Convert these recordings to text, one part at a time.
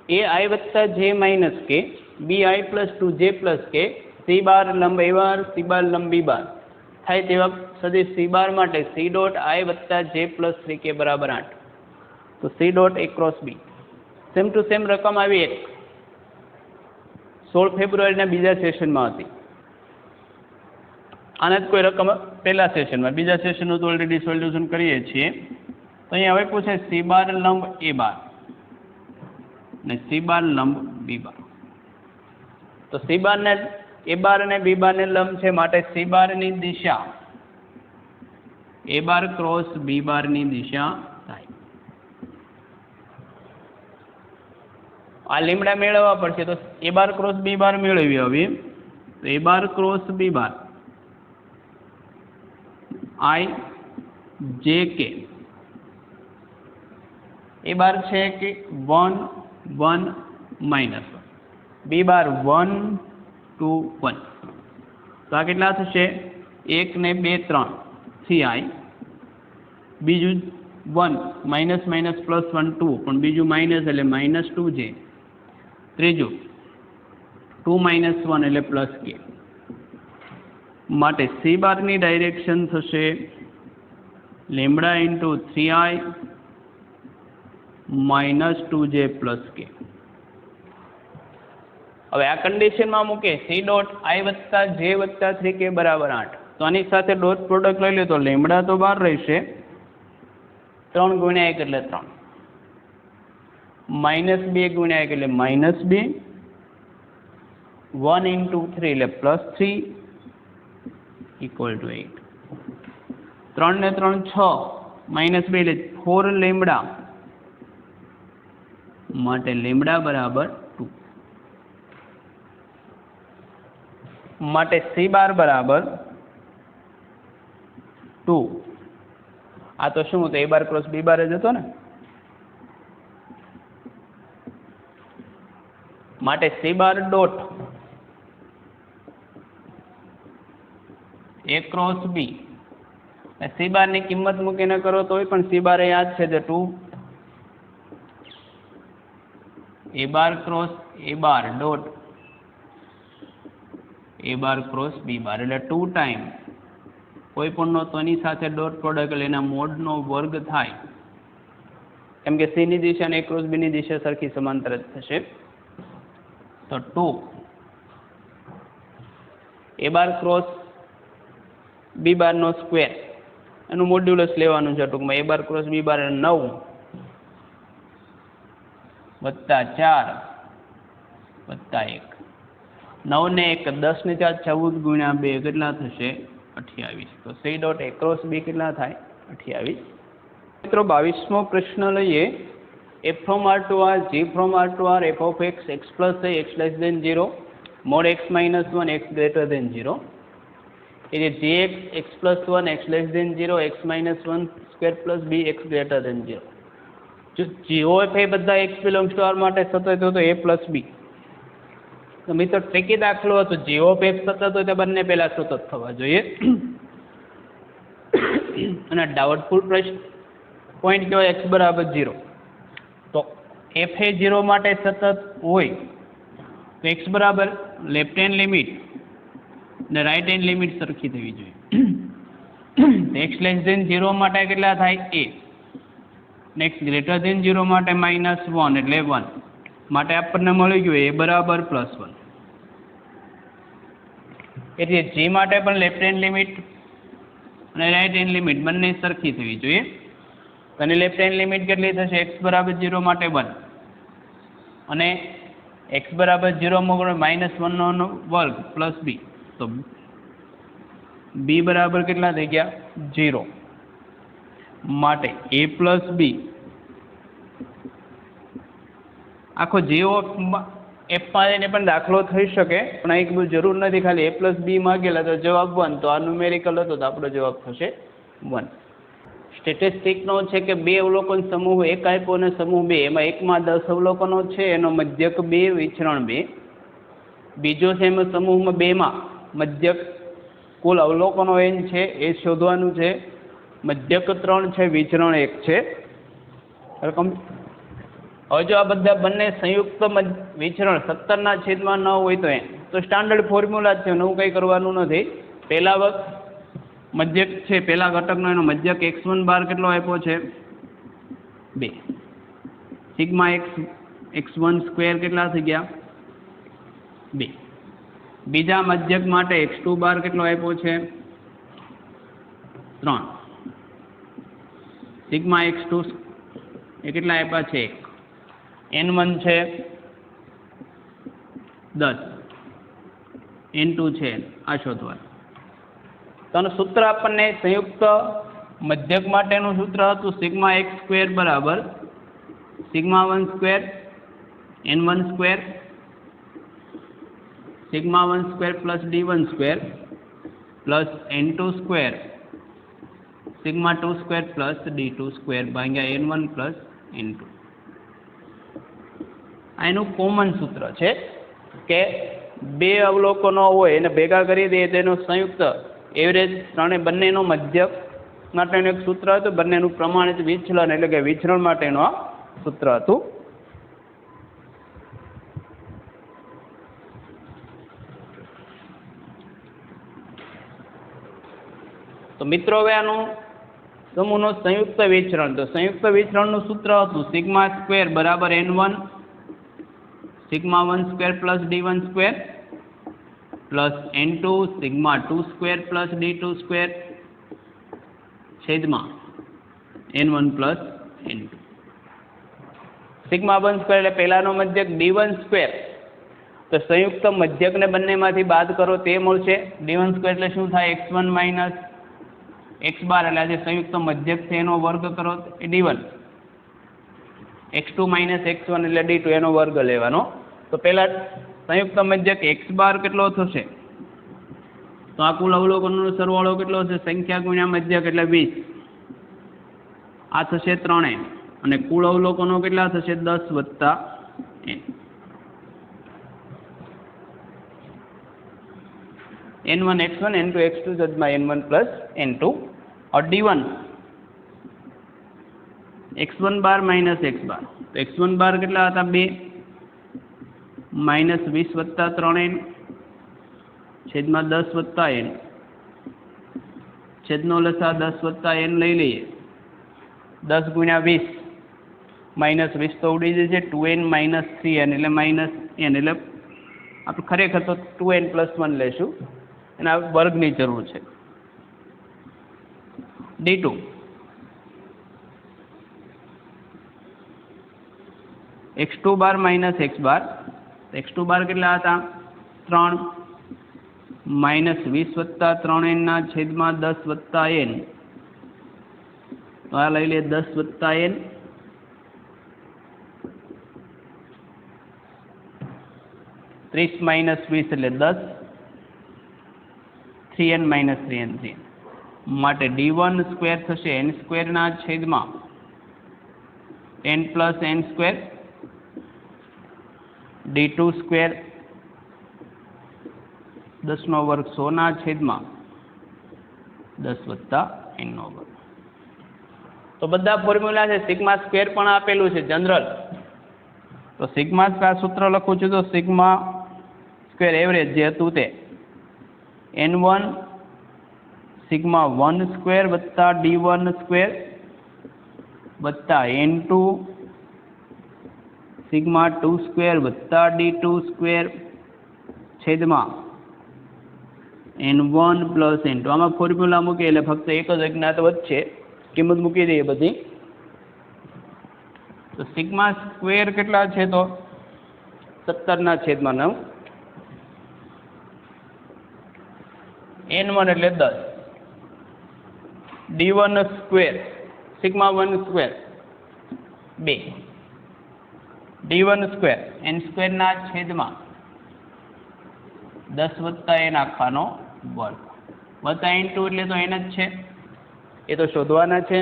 ए I वत्ता J minus K B I plus 2 J plus K C बार लंब ए बार सी बार लंब B bar थाय तेवा सदिश सी बार माटे सी डॉट आई वत्ता जे प्लस 3 के बराबर 8 तो C dot A cross B same to same रकम आई 1 16 फेब्रुआरी बीजा सेशन में थी आने कोई रकम पहला सेशन में बीजा सेशन तो ऑलरेडी सोल्यूशन करीए छीए तो अहीं हवे पूछे सी बार लंब ए बार ने सी बार लंब बी बार तो सी बार ने ए बार ने बी बार ने लंब छे माटे सी बार नी दिशा ए बार क्रॉस बी बार नी दिशा थाय आ લીમડા મેળવવા પડશે તો ए बार क्रॉस बी बार મેળવી હવે તો ए बार क्रॉस बी बार आई जे के ए बार है कि 1 1 माइनस 1 बी बार 1 2 1 तो आ केटला थशे 1 ने 2 3 थी आई बीजू 1 माइनस माइनस प्लस 1 2 पण बीजू माइनस एटले माइनस 2 जे त्रीजू 2 माइनस 1 एटले प्लस के माटे सी बार नी डायरेक्शन थशे lambda into 3i minus 2j plus के हवे आ कंडीशन में मूके सी डॉट आई वत्ता जे वत्ता 3k बराबर 8 तो आनी साथे डॉट प्रोडक्ट लई ले तो लेमड़ा तो बार रहेशे 3 गुण्या 1 એટલે 3 माइनस 2 गुण्या 1 એટલે माइनस 2 1 इंटू 3 એટલે प्लस 3 इक्वल टू 8 3 ने 3 6 माइनस 2 એટલે 4 લેમડા माटे लेमड़ा बराबर 2 माटे सी बार बराबर 2 आ तो शू तो ए बार क्रॉस बी बार ज हतो ने माटे C bar dot A cross B C bar की किंमत मूकीने करो तो पण सी बार याद है जो 2 A bar cross A bar dot A bar cross B bar એટલે 2 टाइम कोई पण नो तो एनी साथे डॉट प्रोडक्ट એટલે એના મોડ નો વર્ગ થાય કેમ કે c ની દિશા અને a क्रॉस b ની દિશા સરખી સમાંતર જ થશે તો 2 A bar cross B bar नो स्क्वेर એનું મોડ્યુલસ લેવાનું છે ટૂંકમાં a બાર ક્રોસ b બાર 9 વત્તા 4 વત્તા 1 9 ને 1 10 ને 4 14 ગુણ્યા 2 કેટલા થશે 28 તો c dot a cross b કેટલા થાય 28 મિત્રો 22મો પ્રશ્ન લઈએ f from r to r g from r to r f of x x plus a x less than 0 mod x minus 1 x greater than 0 ये gx x plus 1 x less than 0 x minus 1 square plus b x greater than 0 जो g of a बधा x belongs to r माटे सतत हो तो a plus b तो मित्रों tricky दाखलो तो g of x सतत हो तो बने पहला सतत थवा जोईए અને डाउटफुल प्रश्न पॉइंट क्यों x बराबर 0 तो f ए 0 माटे सतत होय तो x बराबर लेफ्ट हैंड लिमिट ने राइट हैंड लिमिट सरखी थवी जोईए x लेस देन 0 माटे કેટલા થાય a नेक्स्ट ग्रेटर देन 0 माटे -1 એટલે 1 माटे आपने मळी गयो a बराबर +1 એટલે g माटे पण लेफ्ट हैंड लिमिट અને राइट हैंड लिमिट બંને સરખી થવી જોઈએ અને લેફ્ટ હેન્ડ લિમિટ કેટલી થશે x બરાબર 0 માટે 1 અને x બરાબર 0 માં -1 નો વર્ગ પ્લસ b तो b बराबर कितना थी गया 0 माटे a प्लस b आखो जीओ एफ में पण दाखलो थई शके पण एक बहू जरूर नहीं खाली a प्लस b मांगेला तो जवाब 1 तो आ न्यूमेरिकल हतो तो आपणो जवाब थशे 1 स्टेटिस्टिक नो छे के बे अवलोकन समूह एक आप्यो ने समूह 2 एमां एक में 10 अवलोकनो छे एनो मध्यक 2 विचरण 2 बीजो छे एमां समूह में 2 में मध्यक कुल अवलोकनो n छे ए शोधवानुं छे मध्यक 3 छे विचरण 1 छे હવે જો આ બધા બંને સંયુક્ત વિચરણ 17/9 હોય તો સ્ટાન્ડર્ડ ફોર્મ્યુલા જ છે, નવું કંઈ કરવાનું નથી. પહેલા મધ્યક છે, પહેલા ઘટકનો એનો મધ્યક x1 બાર કેટલો આપ્યો છે 2. સિગ્મા x1 સ્ક્વેર કેટલા થઈ ગયા 2. બીજા મધ્યક માટે x2 બાર કેટલો આપ્યો છે 3. સિગ્મા x2 એ કેટલા આપ્યા છે 1. n1 છે 10, n2 છે આ શોધવાનું. તો સૂત્ર આપણને સંયુક્ત મધ્યક માટેનું સૂત્ર હતું સિગ્મા x સ્ક્વેર બરાબર sigma 1 square n1 square sigma 1 square plus d1 square plus n2 square sigma 2 square plus d2 square ભાગ્યા n1 પ્લસ n2. આ એનું કોમન સૂત્ર છે કે બે અવલોકનો હોય એને ભેગા કરી દઈએ તો એનું સંયુક્ત એવરેજ બંનેનો મધ્યક માટેનું એક સૂત્ર હતું, બંનેનું પ્રમાણિત વિચલન એટલે કે વિચરણ માટેનું આ સૂત્ર હતું. તો મિત્રો હવે આનું સમૂહનું સંયુક્ત વિચરણ, તો સંયુક્ત વિચરણનું સૂત્ર હતું સિગ્મા સ્ક્વેર બરાબર n1 sigma 1 square plus d1 square plus n2 sigma 2 square plus d2 square છેદમાં n1 plus n2. Sigma 1 square એટલે પહેલાનો મધ્યક d1 સ્ક્વેર, તો સંયુક્ત મધ્યકને બંનેમાંથી બાદ કરો તે મળશે. d1 સ્ક્વેર એટલે શું થાય x1 માઇનસ x બાર એટલે આજે સંયુક્ત મધ્યક છે એનો વર્ગ કરો એ d1, x2 માઇનસ x1 એટલે d2 એનો વર્ગ લેવાનો. તો પહેલા સંયુક્ત મધ્યક x બાર કેટલો થશે, તો આ કુલ અવલોકનોનો સરવાળો કેટલો છે સંખ્યા ગુણ્યા મધ્યક એટલે 20, આ થશે 3n અને કુલ અવલોકનો કેટલા થશે 10 વત્તા n. n1 x1 n2 x2 છેદમાં n1 પ્લસ n2. और d1 x1 bar minus x બાર, તો x1 બાર કેટલા હતા 2 માઇનસ 20 વત્તા 3n છેદમાં 10 વત્તા n, છેદનો લસા 10 વત્તા n લઈ લઈએ. 10 ગુણ્યા 20 માઇનસ 20 તો ઉડી જશે 2n માઇનસ 3n એટલે માઇનસ n, એટલે આપણે ખરેખર તો 2n પ્લસ 1 લેશું, એના વર્ગની જરૂર છે. d2 x2 bar minus x બાર, x2 બાર કેટલા હતા 3 માઇનસ 20 વત્તા 3n ના છેદમાં 10 વત્તા n, તો આ લઈ લે 10 વત્તા n, ત્રીસ માઇનસ 20 એટલે 10, 3n માઇનસ 3n 3n માટે d1 સ્ક્વેર થશે n સ્ક્વેરના છેદમાં n plus n square, d2 square 10નો વર્ગ 100ના છેદમાં 10 વત્તા n નો વર્ગ. તો બધા ફોર્મ્યુલા છે. સિગ્મા સ્ક્વેર પણ આપેલું છે જનરલ, તો સિગ્મા આ સૂત્ર લખું છું તો સિગ્મા સ્ક્વેર એવરેજ જે હતું તે n1 સિગ્મા 1 સ્ક્વેર વત્તા d1 સ્ક્વેર વત્તા n2 સિગ્મા 2 સ્ક્વેર વત્તા d2 સ્ક્વેર છેદમાં n1 પ્લસ n2. આમાં ફોર્મ્યુલા મૂકીએ એટલે ફક્ત એક જ અજ્ઞાત વધશે, કિંમત મૂકી દઈએ બધી. તો સિગ્મા સ્ક્વેર કેટલા છે તો 17/9, n1 એટલે 10, d1 square sigma 1 square 2, d1 square n સ્ક્વેરના છેદમાં 10 વત્તા n આખાનો વર્ગ વત્તા n2 એટલે તો n જ છે, એ તો શોધવાના છે.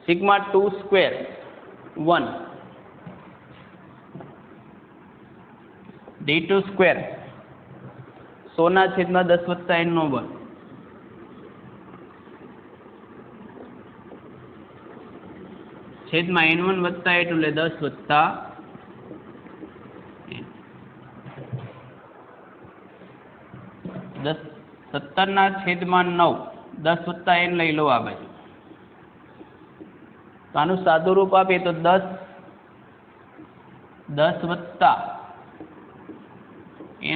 સિગ્મા 2 સ્ક્વેર 1, d2 સ્ક્વેર 100ના છેદમાં 10 વત્તા n નો વર્ગ, છેદમાં n1 વત્તા n2 એટલે 10 વત્તા n. 17 છેદમાં 9 10 વત્તા n લઈ લો આ બાજુ. તો આનું સાદું રૂપ આપીએ તો 10 વત્તા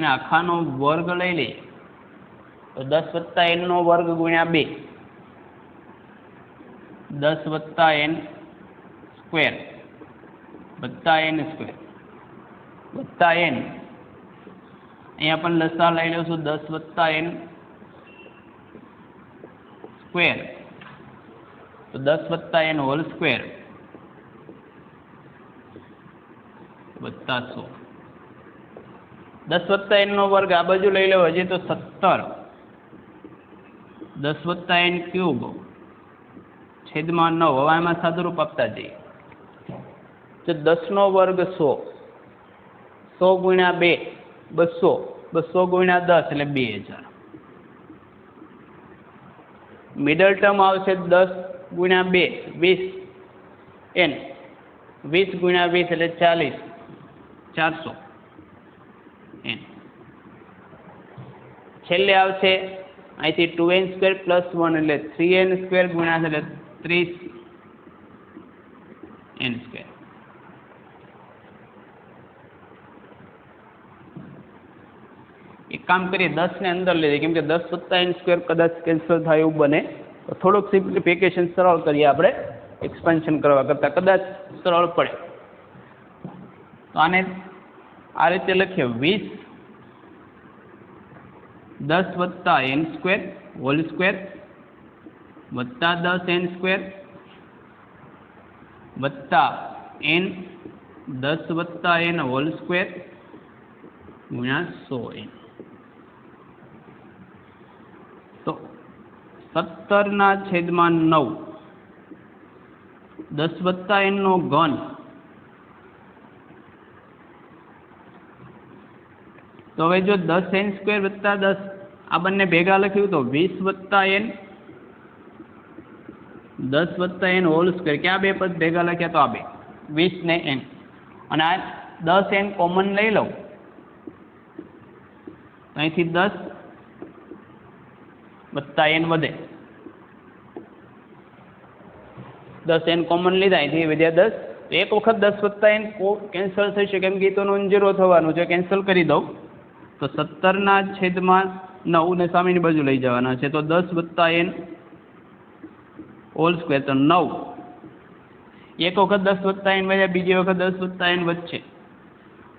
n આખાનો વર્ગ લઈ લઈએ તો 10 વત્તા n નો વર્ગ ગુણ્યા 2, 10 વત્તા n સ્ક્વેર વત્તા n સ્ક્વેર વત્તા n, અહીંયા પણ લસા લઈ લઈશું 10 વત્તા n સ્ક્વેર તો 10 વત્તા n હોલ સ્ક્વેર વત્તા 100. 10 વત્તા n નો વર્ગ આ બાજુ લઈ લો હજી તો 17, 10 વત્તા n ક્યુબ છેદમાં 9. હવે એમાં સાદુરૂપ આપતા જઈએ તો 10 નો વર્ગ 100, 100 ગુણ્યા 2 200, 200 ગુણ્યા 10 એટલે 2000. મિડલ ટર્મ આવશે 10 ગુણ્યા 2 20 n, 20 ગુણ્યા 20 એટલે 40, 400 n. છેલ્લે આવશે અહીંથી 2n સ્ક્વેર પ્લસ 1 એટલે 3n સ્ક્વેર ગુણ્યા એટલે 30n સ્ક્વેર. એક કામ કરીએ 10 ને અંદર લઈ જઈએ કેમ કે 10 વત્તા n સ્ક્વેર કદાચ કેન્સલ થાય એવું બને તો થોડુંક સિમ્પ્લિફિકેશન સરળ કરીએ આપણે, એક્સપાન્શન કરવા કરતાં કદાચ સરળ પડે. તો આને આ રીતે લખીએ 20 10 વત્તા n સ્ક્વેર હોલ સ્ક્વેર વત્તા 10n સ્ક્વેર વત્તા n 10 વત્તા n હોલ સ્ક્વેર ગુણ્યા 100n. તો 17 છેદમાં 9 10 વત્તા n નો ઘન તો હવે જો 10n સ્ક્વેર વત્તા 10 આ બંને ભેગા લખ્યું તો 20 વત્તા n 10 વત્તા n હોલ સ્ક્વેર ક્યાં બે પદ ભેગા લખ્યા તો આ બે 20 ને n અને આ 10n કોમન લઈ લઉં અહીંથી 10 વત્તા n વધે 10n કોમન લીધા અહીંથી વધ્યા 10 તો એક વખત 10 વત્તા n કેન્સલ થશે કેમ કે તો નોન ઝીરો થવાનું છે, કેન્સલ કરી દઉં તો 17 છેદમાં 9 ને સામેની બાજુ લઈ જવાના છે તો 10 વત્તા n હોલ સ્ક્વેર તો 9. એક વખત 10 વત્તા n વધ્યા બીજી વખત 10 વત્તા n વધશે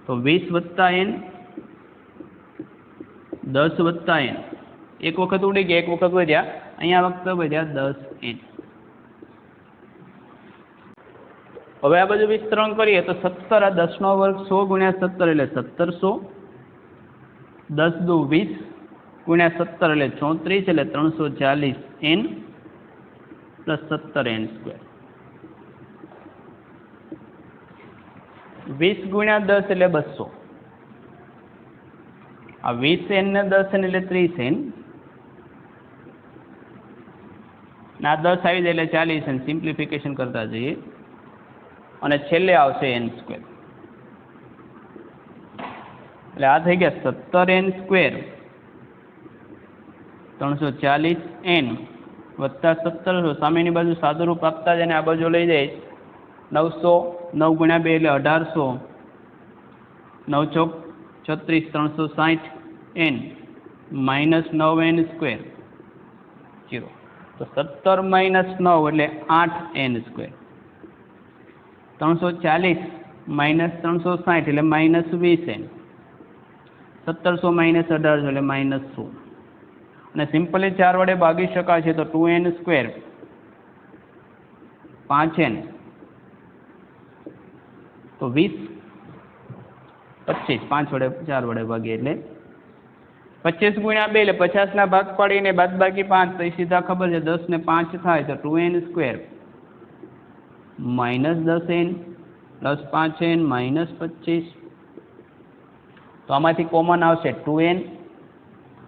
તો 20 વત્તા n 10 વત્તા n એક વખત ઉડી ગયા એક વખત વધ્યા અહીંયા વખત વધ્યા 10n. હવે આ બધું વિસ્તરણ કરીએ તો 17 આ 10 નો વર્ગ 100 ગુણ્યા 17 એટલે 1700, 10 દુ 20 ગુણ્યા 17 એટલે 34 એટલે 340n પ્લસ 17n સ્ક્વેર. 20 ગુણ્યા 10 એટલે 200, આ 20n ને 10n એટલે 30n, ના 10 આવી જાય એટલે 40n. સિમ્પ્લિફિકેશન કરતા જઈએ અને છેલ્લે આવશે n સ્ક્વેર એટલે આ થઈ ગયા 17n સ્ક્વેર 340n વત્તા 1700. સામેની બાજુ સાદુરૂપ આપતા જ અને આ બાજુ લઈ જાય 900, 9 ગુણ્યા 2 એટલે 1800, 9 ચોક 36, 360n માઇનસ 9n સ્ક્વેર 0. તો 17 માઇનસ 9 એટલે 8n સ્ક્વેર. 340 માઇનસ 360 એટલે માઇનસ 20n. 1700 માઇનસ 1800 એટલે માઇનસ 100 અને સિમ્પલી 4 વડે ભાગી શકાય છે તો 2n સ્ક્વેર 5n તો 20 25 5 વડે 4 વડે ભાગીએ એટલે 25 ગુણ્યા 2 એટલે 50 ના ભાગ પાડીને બાદ બાકી 5 તો એ સીધા ખબર છે 10 ને 5 થાય તો 2n square minus 10n plus 5n minus 25. તો આમાંથી કોમન આવશે 2n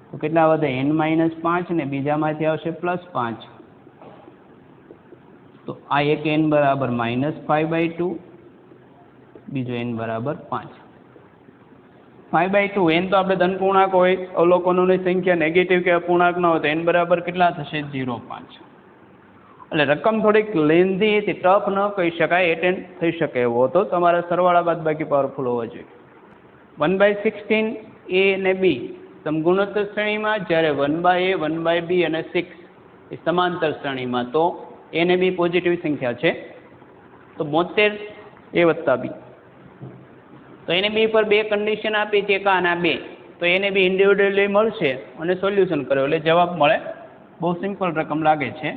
તો કેટલા વધે n માઇનસ 5 ને બીજામાંથી આવશે પ્લસ 5 તો આ એક n બરાબર -5/2, બીજો n બરાબર 5. 5/2 n તો આપણે ધન પૂર્ણાંક હોય, અવલોકનોની સંખ્યા નેગેટિવ કે અપૂર્ણાંક ન હોય તો n બરાબર કેટલા થશે? 0.5. એટલે રકમ થોડીક લેન્ધી હતી, ટફ ન કહી શકાય, એટેન્ડ થઈ શકે એવો હતો. તમારા સરવાળા બાદબાકી પાવરફુલ હોવો જોઈએ. 1/16 a અને b સમગુણોત્તર શ્રેણીમાં, જ્યારે 1/a, 1/b અને 6 એ સમાંતર શ્રેણીમાં. તો a અને b પોઝિટિવ સંખ્યા છે, તો 72 a વત્તા b. તો એને બી પર બે કન્ડિશન આપી છે, એક અને 2. તો એને બી ઇન્ડિવિડ્યુઅલી મળશે અને સોલ્યુશન કર્યો એટલે જવાબ મળે. બહુ સિમ્પલ રકમ લાગે છે.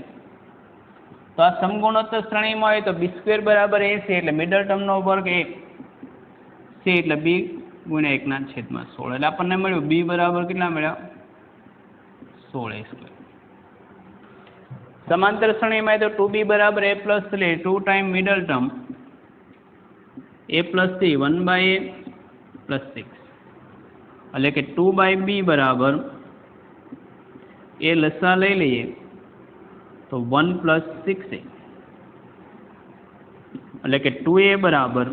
તો આ સમગુણોત્તર શ્રેણીમાં હોય તો b² બરાબર a છે, એટલે મિડલ ટર્મનો વર્ગ 1 છે, એટલે b ગુણ્યા 1/16. એટલે આપણને મળ્યું b બરાબર કેટલા મળ્યા? 16a². સમાંતર શ્રેણીમાં હોય તો 2b બરાબર a plus 3, 2 time middle term a plus 3, 1/a plus 6. એટલે કે 2/b બરાબર એ લસા લઈ લઈએ તો 1 પ્લસ 6a. એટલે કે 2a બરાબર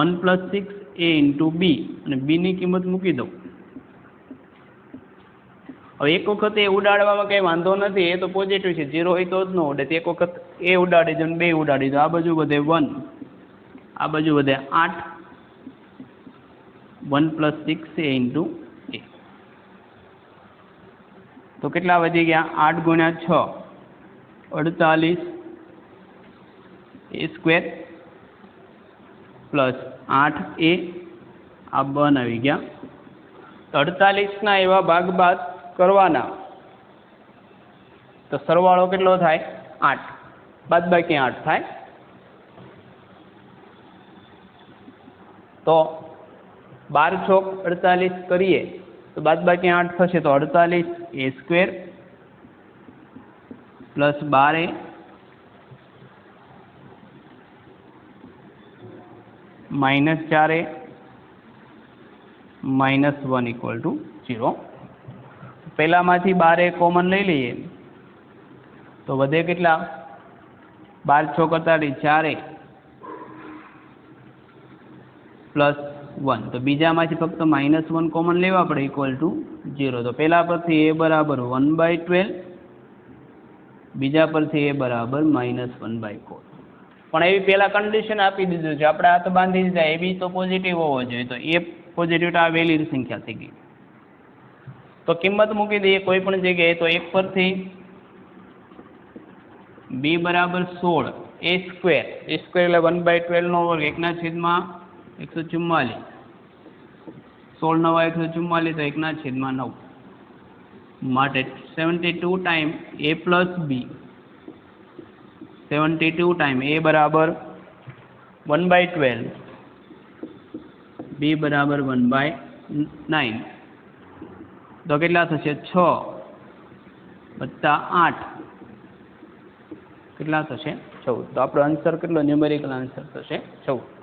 1 પ્લસ 6a ઇન્ટુ b, અને b ની કિંમત મૂકી દઉં. હવે એક વખત એ ઉડાડવામાં કંઈ વાંધો નથી, એ તો પોઝિટિવ છે, 0 હોય તો જ ન ઉડે. એક વખત એ ઉડાડી દો ને 2 ઉડાડી દો, આ બાજુ વધે 1, આ બાજુ વધે 8, 1 પ્લસ 6a ઇન્ટુ a. તો કેટલા વધી ગયા? 8 ગુણ્યા 6 48a² પ્લસ 8a, આ બન આવી ગયા. તો 48ના એવા ભાગ બાદ કરવાના, તો સરવાળો કેટલો થાય? 8, બાદબાકી 8 થાય. તો 12 ચોક 48 કરીએ તો બાદબાકી 8 થશે, તો 48a² plus 12a minus 4a minus 1 = 0. પહેલામાંથી 12a common લઈ લઈએ તો વધે કેટલા? 12 ચોક 48, 4a પ્લસ 1. તો બીજામાંથી ફક્ત -1 કોમન લેવા પડે, = 0. તો પહેલા પરથી a બરાબર 1/12, બીજા પરથી a બરાબર -1/4. પણ એવી પહેલા કન્ડિશન આપી દીધું છે, આપણે હાથ બાંધી દીધા. એ બી તો પોઝિટિવ હોવો જોઈએ, તો એ પોઝિટિવ આ વેલિડ સંખ્યા થઈ ગઈ. તો કિંમત મૂકી દઈએ કોઈ પણ જગ્યાએ. તો 1 પરથી b બરાબર 16 a², એટલે 1/12 વર્ગ, 1/144, 16 9 144, તો 1/9 માટે 72 time a plus b, 72 time a બરાબર 1/12, b બરાબર 1/9. તો કેટલા થશે? 6 + 8 કેટલા થશે? 14. તો આપણો આન્સર કેટલો? ન્યુમેરિકલ આન્સર થશે 14.